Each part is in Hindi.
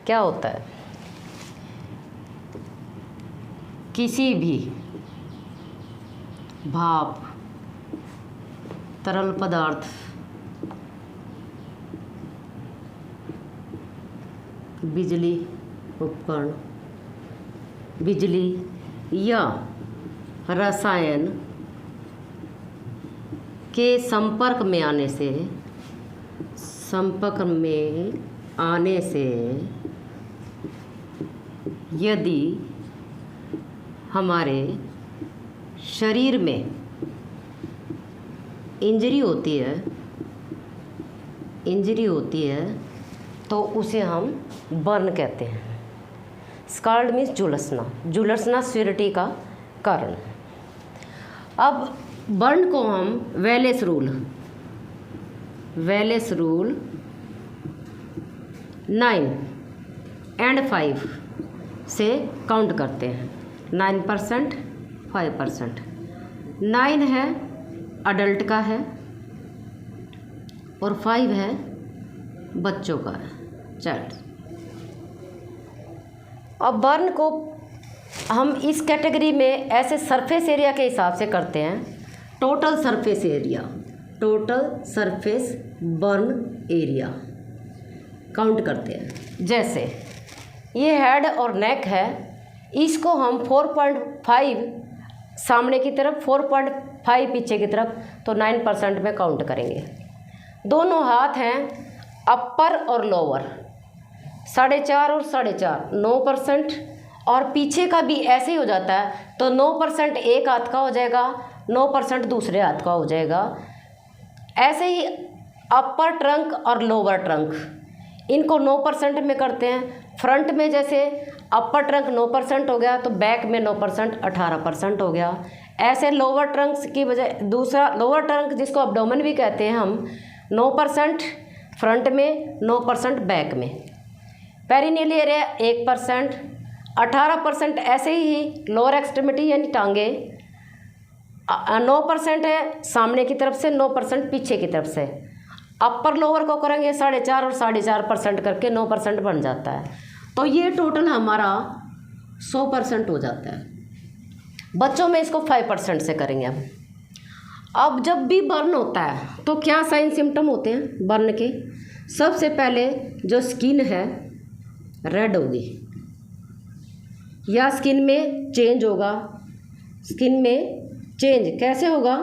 क्या होता है, किसी भी भाप, तरल पदार्थ, बिजली उपकरण, बिजली या रसायन के संपर्क में आने से यदि हमारे शरीर में इंजरी होती है तो उसे हम बर्न कहते हैं। स्काल्ड मीन्स झुलसना स्वेरिटी का कारण। अब बर्न को हम वेलेस रूल 9 और 5 से काउंट करते हैं। 9%, 5%। 9 है अडल्ट का है और 5 है बच्चों का है, चाइल्ड। अब बर्न को हम इस कैटेगरी में ऐसे सरफेस एरिया के हिसाब से करते हैं। Total surface burn area count करते हैं। जैसे ये हेड और नेक है, इसको हम 4.5 सामने की तरफ, 4.5 पीछे की तरफ, तो 9% में काउंट करेंगे। दोनों हाथ हैं अपर और लोअर, 4.5 और 4.5 9%, और पीछे का भी ऐसे ही हो जाता है, तो 9% एक हाथ का हो जाएगा, 9% दूसरे हाथ का हो जाएगा। ऐसे ही अपर ट्रंक और लोअर ट्रंक, इनको 9% में करते हैं। फ्रंट में जैसे अपर ट्रंक 9% हो गया, तो बैक में 9% 18% हो गया। ऐसे लोअर ट्रंक्स की बजाय दूसरा लोअर ट्रंक, जिसको अब्डोमेन भी कहते हैं हम, 9% फ्रंट में, 9% बैक में। पेरिनियल एरिया 1%, 18% ऐसे ही लोअर एक्सट्रीमिटी यानी टांगे, 9% है सामने की तरफ से, 9% पीछे की तरफ से। अपर लोअर को करेंगे 4.5 और 4.5% करके 9% बन जाता है। तो ये टोटल हमारा 100% हो जाता है। बच्चों में इसको 5% से करेंगे हम। अब जब भी बर्न होता है तो क्या साइन सिम्टम होते हैं बर्न के? सबसे पहले जो स्किन है रेड होगी, या स्किन में चेंज होगा। स्किन में चेंज कैसे होगा?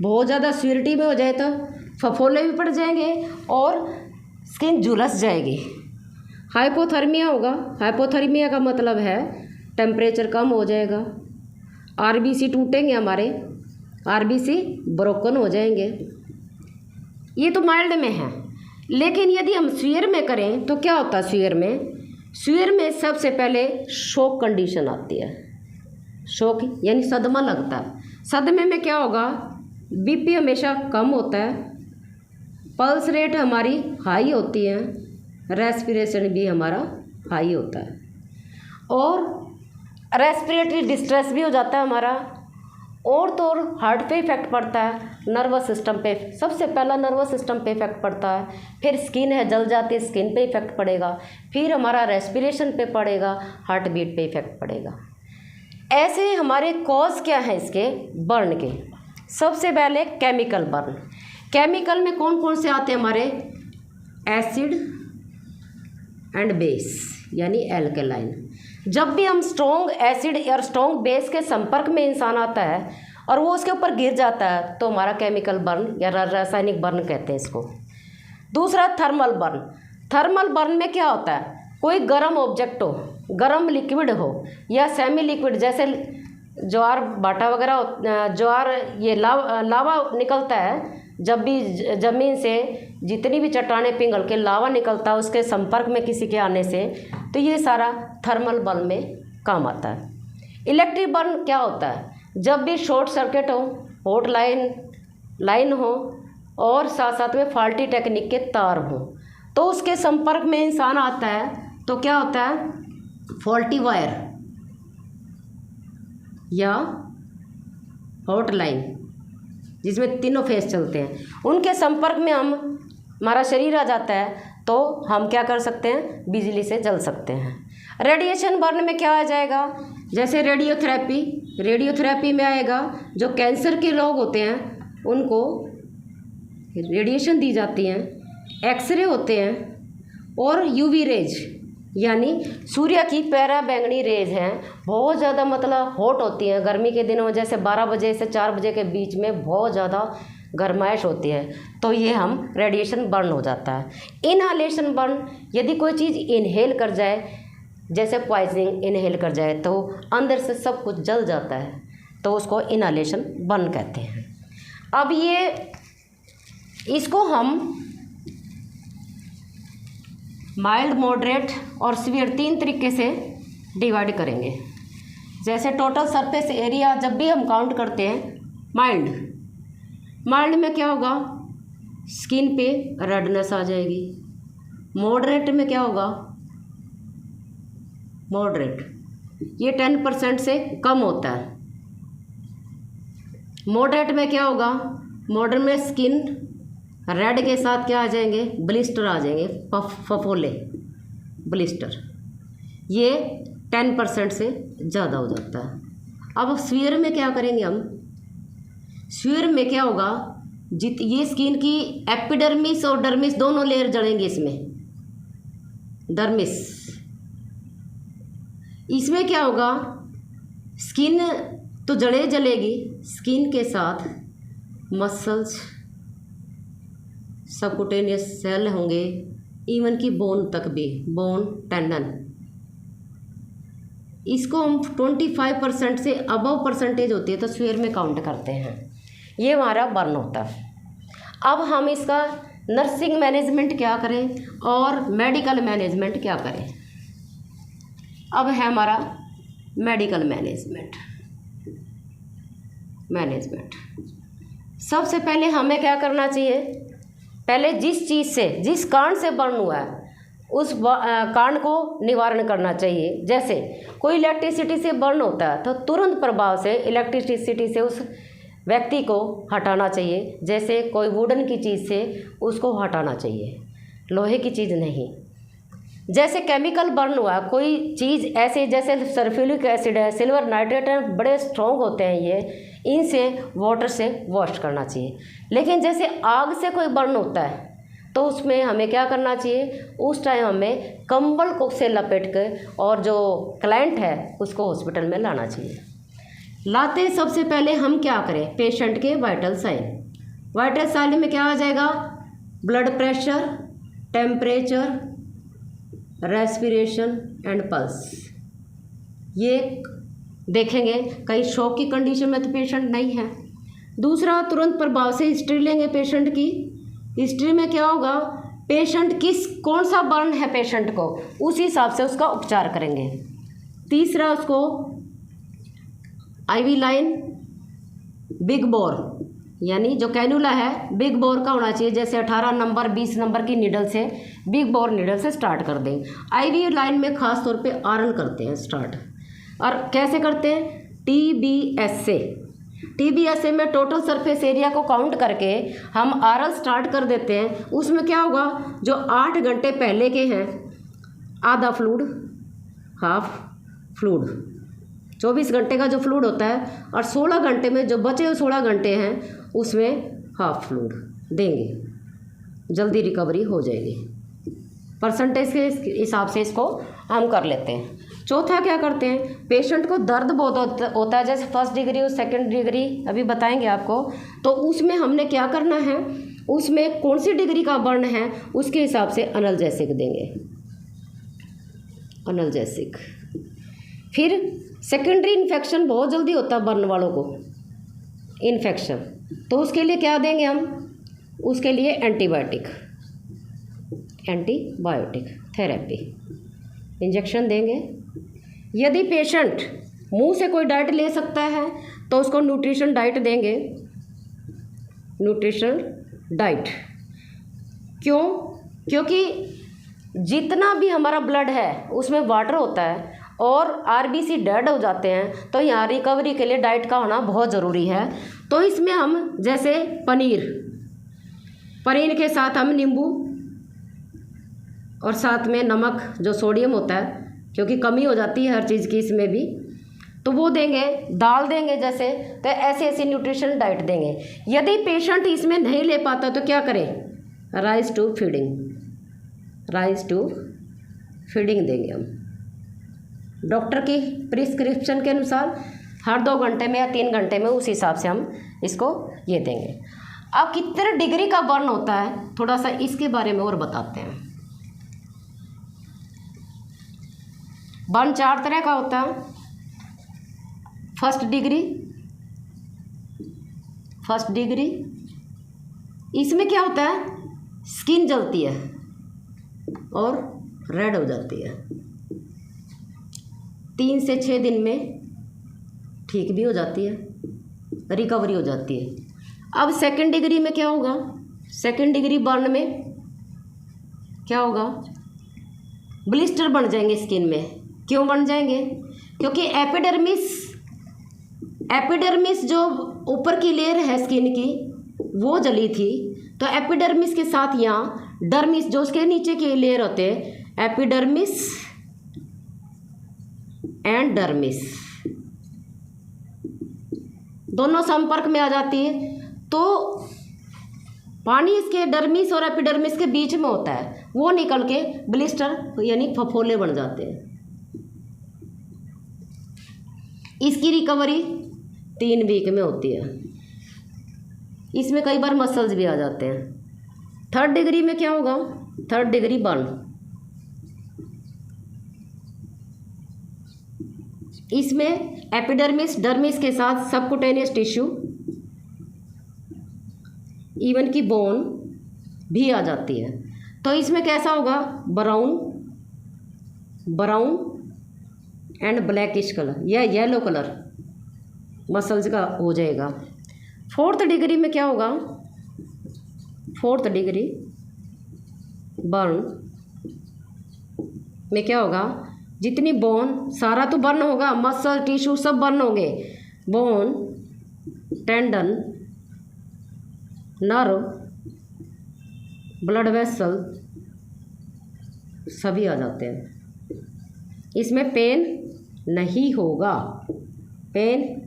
बहुत ज़्यादा स्यूरिटी में हो जाए तो फफोले भी पड़ जाएंगे और स्किन झुलस जाएगी। हाइपोथर्मिया होगा। हाइपोथर्मिया का मतलब है टेम्परेचर कम हो जाएगा। आरबीसी टूटेंगे, हमारे आरबीसी ब्रोकन हो जाएंगे। ये तो माइल्ड में है, लेकिन यदि हम सीवियर में करें तो क्या होता है? सीवियर में सबसे पहले शॉक कंडीशन आती है। शॉक यानी सदमा लगता है। सदमे में क्या होगा? बीपी हमेशा कम होता है, पल्स रेट हमारी हाई होती है, रेस्पिरेशन भी हमारा हाई होता है, और रेस्पिरेटरी डिस्ट्रेस भी हो जाता है हमारा। और तो और हार्ट पे इफेक्ट पड़ता है, नर्वस सिस्टम पे, सबसे पहला नर्वस सिस्टम पे इफेक्ट पड़ता है, फिर स्किन है जल जाती है, स्किन पे इफेक्ट पड़ेगा, फिर हमारा रेस्पिरेशन पे पड़ेगा, हार्ट बीट पे इफेक्ट पड़ेगा। ऐसे हमारे कॉज क्या है इसके बर्न के? सबसे पहले केमिकल बर्न। केमिकल में कौन कौन से आते हैं हमारे? एसिड एंड बेस यानी एल्केलाइन। जब भी हम स्ट्रॉन्ग एसिड या स्ट्रॉन्ग बेस के संपर्क में इंसान आता है और वो उसके ऊपर गिर जाता है तो हमारा केमिकल बर्न या रासायनिक बर्न कहते हैं इसको। दूसरा थर्मल बर्न। थर्मल बर्न में क्या होता है? कोई गर्म ऑब्जेक्ट हो, गर्म लिक्विड हो या सेमी लिक्विड, जैसे ज्वार बाटा वगैरह, ज्वार ये लावा निकलता है। जब भी ज़मीन से जितनी भी चट्टानें पिघल के लावा निकलता है उसके संपर्क में किसी के आने से, तो ये सारा थर्मल बर्न में काम आता है। इलेक्ट्रिक बर्न क्या होता है? जब भी शॉर्ट सर्किट हो, हॉट लाइन हो और साथ साथ में फॉल्टी टेक्निक के तार हो, तो उसके संपर्क में इंसान आता है तो क्या होता है? फॉल्टी वायर या हॉट लाइन जिसमें तीनों फेस चलते हैं, उनके संपर्क में हमारा शरीर आ जाता है तो हम क्या कर सकते हैं, बिजली से जल सकते हैं। रेडिएशन बर्न में क्या आ जाएगा, जैसे रेडियोथेरेपी में आएगा, जो कैंसर के लोग होते हैं उनको रेडिएशन दी जाती हैं, एक्सरे होते हैं, और यूवी रेज यानी सूर्य की पैरा बैंगनी रेज हैं, बहुत ज़्यादा मतलब हॉट होती हैं गर्मी के दिनों में, जैसे 12 बजे से 4 बजे के बीच में बहुत ज़्यादा गर्माइश होती है, तो ये हम रेडिएशन बर्न हो जाता है। इनहालेशन बर्न, यदि कोई चीज़ इनहेल कर जाए, जैसे पॉइजनिंग इनहेल कर जाए तो अंदर से सब कुछ जल जाता है, तो उसको इनहालेशन बर्न कहते हैं। अब इसको हम माइल्ड, मॉडरेट और सीवियर 3 तरीके से डिवाइड करेंगे। जैसे टोटल सरफेस एरिया जब भी हम काउंट करते हैं, माइल्ड में क्या होगा, स्किन पे रेडनेस आ जाएगी। मॉडरेट में क्या होगा, मॉडरेट ये 10% से कम होता है। मॉडरेट में क्या होगा, मॉडरेट में स्किन रेड के साथ क्या आ जाएंगे, ब्लिस्टर आ जाएंगे, फफोले ब्लिस्टर, ये 10% से ज़्यादा हो जाता है। अब सीवियर में क्या करेंगे हम, सीवियर में क्या होगा, ये स्किन की एपिडर्मिस और डर्मिस दोनों लेयर जलेंगे इसमें, डर्मिस, इसमें क्या होगा, स्किन तो जलेगी, स्किन के साथ मसल्स, सबकुटेनियस सेल होंगे, इवन की बोन तक भी, बोन, टेंडन, इसको हम 25% से अबव परसेंटेज होती है तो सीवियर में काउंट करते हैं। ये हमारा बर्न होता है। अब हम इसका नर्सिंग मैनेजमेंट क्या करें और मेडिकल मैनेजमेंट क्या करें। अब है हमारा मेडिकल मैनेजमेंट। सबसे पहले हमें क्या करना चाहिए, पहले जिस चीज़ से, जिस कारण से बर्न हुआ है उस कारण को निवारण करना चाहिए। जैसे कोई इलेक्ट्रिसिटी से बर्न होता है तो तुरंत प्रभाव से इलेक्ट्रिसिटी से उस व्यक्ति को हटाना चाहिए। जैसे कोई वुडन की चीज़ से उसको हटाना चाहिए, लोहे की चीज़ नहीं। जैसे केमिकल बर्न हुआ, कोई चीज़ ऐसे जैसे सल्फ्यूरिक एसिड है, सिल्वर नाइट्रेट है, बड़े स्ट्रॉन्ग होते हैं ये, इनसे वाटर से वॉश करना चाहिए। लेकिन जैसे आग से कोई बर्न होता है तो उसमें हमें क्या करना चाहिए, उस टाइम हमें कंबल को से लपेट कर और जो क्लाइंट है उसको हॉस्पिटल में लाना चाहिए। लाते सबसे पहले हम क्या करें, पेशेंट के वाइटल साइन में क्या आ जाएगा, blood pressure, temperature, respiration and pulse, ये देखेंगे। कहीं शॉक की कंडीशन में तो पेशेंट नहीं है। दूसरा, तुरंत प्रभाव से हिस्ट्री लेंगे पेशेंट की। हिस्ट्री में क्या होगा, पेशेंट कौन सा बर्न है पेशेंट को, उस हिसाब से उसका उपचार करेंगे। तीसरा, उसको आईवी लाइन, बिग बोर यानी जो कैनुला है बिग बोर का होना चाहिए। जैसे 18 नंबर 20 नंबर की नीडल से, बिग बोर नीडल से स्टार्ट कर दें। आईवी लाइन में ख़ास तौर पे आरएन करते हैं स्टार्ट। और कैसे करते हैं, टीबीएसए में टोटल सरफेस एरिया को काउंट करके हम आरएल स्टार्ट कर देते हैं। उसमें क्या होगा, जो 8 घंटे पहले के हैं आधा फ्लूड, हाफ फ्लूड, 24 घंटे का जो फ्लूड होता है, और 16 घंटे में जो बचे हुए 16 घंटे हैं उसमें हाफ फ्लूड देंगे, जल्दी रिकवरी हो जाएगी। परसेंटेज के हिसाब से इसको हम कर लेते हैं। चौथा क्या करते हैं, पेशेंट को दर्द बहुत होता है, जैसे 1st डिग्री और 2nd डिग्री अभी बताएंगे आपको, तो उसमें हमने क्या करना है, उसमें कौन सी डिग्री का बर्न है उसके हिसाब से एनाल्जेसिक देंगे, एनाल्जेसिक। फिर सेकेंडरी इन्फेक्शन बहुत जल्दी होता है बर्न वालों को, इन्फेक्शन, तो उसके लिए क्या देंगे हम, उसके लिए एंटीबायोटिक थेरेपी, इंजेक्शन देंगे। यदि पेशेंट मुंह से कोई डाइट ले सकता है तो उसको न्यूट्रिशन डाइट देंगे, न्यूट्रिशन डाइट। क्यों, क्योंकि जितना भी हमारा ब्लड है उसमें वाटर होता है और आरबीसी डेड हो जाते हैं, तो यहाँ रिकवरी के लिए डाइट का होना बहुत ज़रूरी है। तो इसमें हम जैसे पनीर के साथ हम नींबू और साथ में नमक जो सोडियम होता है, क्योंकि कमी हो जाती है हर चीज़ की इसमें भी, तो वो देंगे। दाल देंगे जैसे, तो ऐसी ऐसी न्यूट्रिशन डाइट देंगे। यदि पेशेंट इसमें नहीं ले पाता तो क्या करें? Rice to feeding, rice to feeding देंगे हम डॉक्टर की प्रिस्क्रिप्शन के अनुसार। हर 2 घंटे में या 3 घंटे में उस हिसाब से हम इसको ये देंगे। अब कितने डिग्री का बर्न होता है, थोड़ा सा इसके बारे में और बताते हैं। बर्न 4 तरह का होता है। फर्स्ट डिग्री, इसमें क्या होता है? स्किन जलती है और रेड हो जाती है। 3 से 6 दिन में ठीक भी हो जाती है, रिकवरी हो जाती है। अब सेकंड डिग्री में क्या होगा? सेकंड डिग्री बर्न में क्या होगा? ब्लिस्टर बन जाएंगे स्किन में। क्यों बन जाएंगे? क्योंकि एपिडर्मिस जो ऊपर की लेयर है स्किन की वो जली थी, तो एपिडर्मिस के साथ यहाँ डर्मिस जो उसके नीचे की लेयर होते हैं, एपिडर्मिस एंड डर्मिस दोनों संपर्क में आ जाती है, तो पानी इसके डर्मिस और एपिडर्मिस के बीच में होता है, वो निकल के ब्लिस्टर यानी फफोले बन जाते हैं। इसकी रिकवरी 3 वीक में होती है। इसमें कई बार मसल्स भी आ जाते हैं। थर्ड डिग्री में क्या होगा? थर्ड डिग्री बर्न, इसमें एपिडर्मिस डर्मिस के साथ सबकुटेनियस टिश्यू, इवन की बोन भी आ जाती है। तो इसमें कैसा होगा? ब्राउन एंड ब्लैकिश कलर या येलो कलर मसल्स का हो जाएगा। फोर्थ डिग्री में क्या होगा? फोर्थ डिग्री बर्न में क्या होगा? जितनी बोन, सारा तो बर्न होगा, मसल टिश्यू सब बर्न होंगे। Bone, tendon, nerve, blood vessel सभी आ जाते हैं। इसमें पेन नहीं होगा, पेन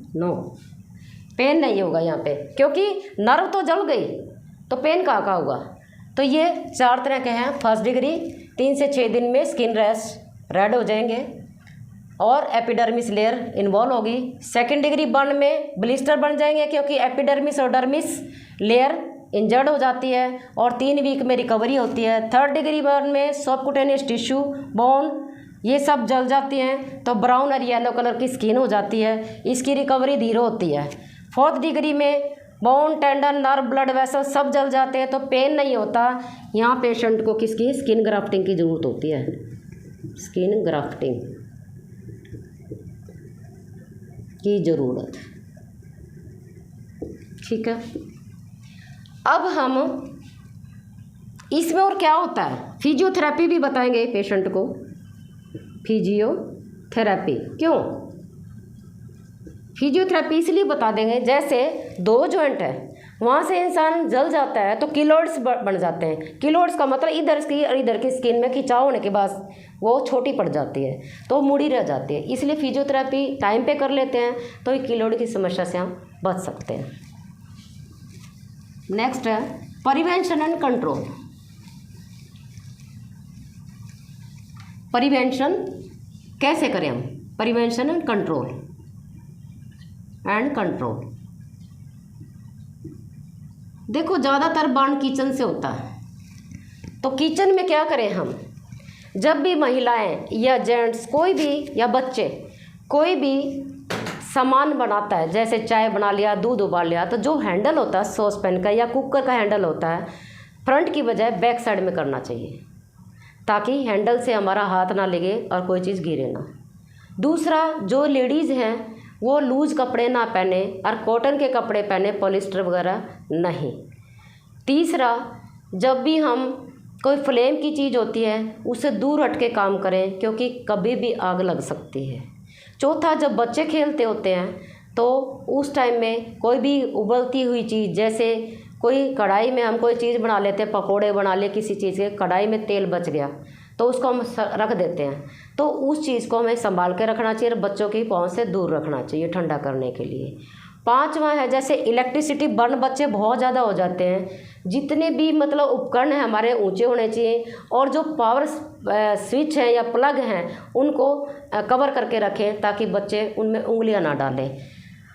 नहीं होगा यहाँ पे, क्योंकि नर्व तो जल गई, तो पेन कहाँ का होगा? तो ये 4 तरह के हैं। फर्स्ट डिग्री 3 से 6 दिन में स्किन रेड हो जाएंगे और एपिडर्मिस लेयर इन्वॉल्व होगी। सेकंड डिग्री बर्न में ब्लिस्टर बन जाएंगे, क्योंकि एपिडर्मिस और डर्मिस लेयर इंजर्ड हो जाती है और 3 वीक में रिकवरी होती है। थर्ड डिग्री बर्न में सबकुटेनियस टिश्यू, बोन ये सब जल जाती हैं, तो ब्राउन और येलो कलर की स्किन हो जाती है। इसकी रिकवरी धीरे होती है। फोर्थ डिग्री में bone, tendon, nerve, blood vessel सब जल जाते हैं, तो पेन नहीं होता। यहाँ पेशेंट को किसकी? स्किन ग्राफ्टिंग की ज़रूरत होती है, स्किन ग्राफ्टिंग की ज़रूरत। ठीक है, अब हम इसमें और क्या होता है? फिजियोथेरेपी भी बताएंगे पेशेंट को। फिजियोथेरेपी क्यों? फिजियोथेरेपी इसलिए बता देंगे, जैसे 2 जॉइंट है, वहाँ से इंसान जल जाता है तो किलोइड्स बन जाते हैं। किलोइड्स का मतलब इधर की और इधर की स्किन में खिंचाव होने के बाद वो छोटी पड़ जाती है, तो मुड़ी रह जाती है। इसलिए फिजियोथेरेपी टाइम पे कर लेते हैं तो ये किलोइड की समस्या से हम बच सकते हैं। नेक्स्ट है प्रिवेंशन एंड कंट्रोल। प्रिवेंशन कैसे करें हम? प्रिवेंशन एंड कंट्रोल देखो, ज़्यादातर बर्न किचन से होता है, तो किचन में क्या करें हम? जब भी महिलाएं या जेंट्स कोई भी या बच्चे कोई भी सामान बनाता है, जैसे चाय बना लिया, दूध उबाल लिया, तो जो हैंडल होता है सॉस पैन का या कुकर का हैंडल होता है, फ्रंट की बजाय बैक साइड में करना चाहिए, ताकि हैंडल से हमारा हाथ ना लगे और कोई चीज़ गिरे ना। दूसरा, जो लेडीज़ हैं वो लूज कपड़े ना पहने और कॉटन के कपड़े पहने, पॉलिस्टर वगैरह नहीं। तीसरा, जब भी हम कोई फ्लेम की चीज़ होती है उससे दूर हट के काम करें, क्योंकि कभी भी आग लग सकती है। चौथा, जब बच्चे खेलते होते हैं तो उस टाइम में कोई भी उबलती हुई चीज़, जैसे कोई कढ़ाई में हम कोई चीज़ बना लेते हैं, पकोड़े बना लिए किसी चीज़ के, कढ़ाई में तेल बच गया तो उसको हम रख देते हैं। तो उस चीज़ को हमें संभाल के रखना चाहिए और बच्चों की पहुँच से दूर रखना चाहिए ठंडा करने के लिए। पाँचवा है जैसे इलेक्ट्रिसिटी बर्न बच्चे बहुत ज़्यादा हो जाते हैं, जितने भी मतलब उपकरण हैं हमारे ऊंचे होने चाहिए और जो पावर स्विच हैं या प्लग हैं उनको कवर करके रखें ताकि बच्चे उनमें उंगलियां ना डालें।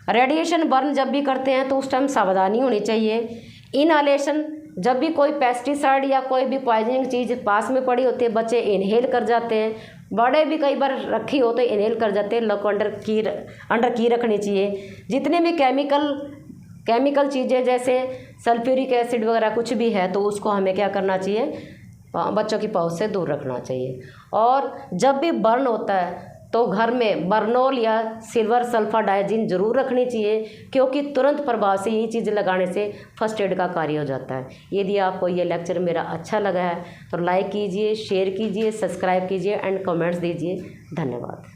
रेडिएशन बर्न जब भी करते हैं तो उस टाइम सावधानी होनी चाहिए। इनहालेशन, जब भी कोई पेस्टिसाइड या कोई भी पॉइजनिंग चीज़ पास में पड़ी होती है बच्चे इनहेल कर जाते हैं, बड़े भी कई बार रखी हो तो इनहेल कर जाते हैं। लक अंडर की रखनी चाहिए। जितने भी केमिकल चीज़ें जैसे सल्फ्यूरिक एसिड वगैरह कुछ भी है तो उसको हमें क्या करना चाहिए, बच्चों की पहुंच से दूर रखना चाहिए। और जब भी बर्न होता है तो घर में बर्नॉल या सिल्वर सल्फाडाइजिन ज़रूर रखनी चाहिए, क्योंकि तुरंत प्रभाव से ये चीज़ लगाने से फर्स्ट एड का कार्य हो जाता है। यदि आपको ये लेक्चर मेरा अच्छा लगा है तो लाइक कीजिए, शेयर कीजिए, सब्सक्राइब कीजिए एंड कमेंट्स दीजिए। धन्यवाद।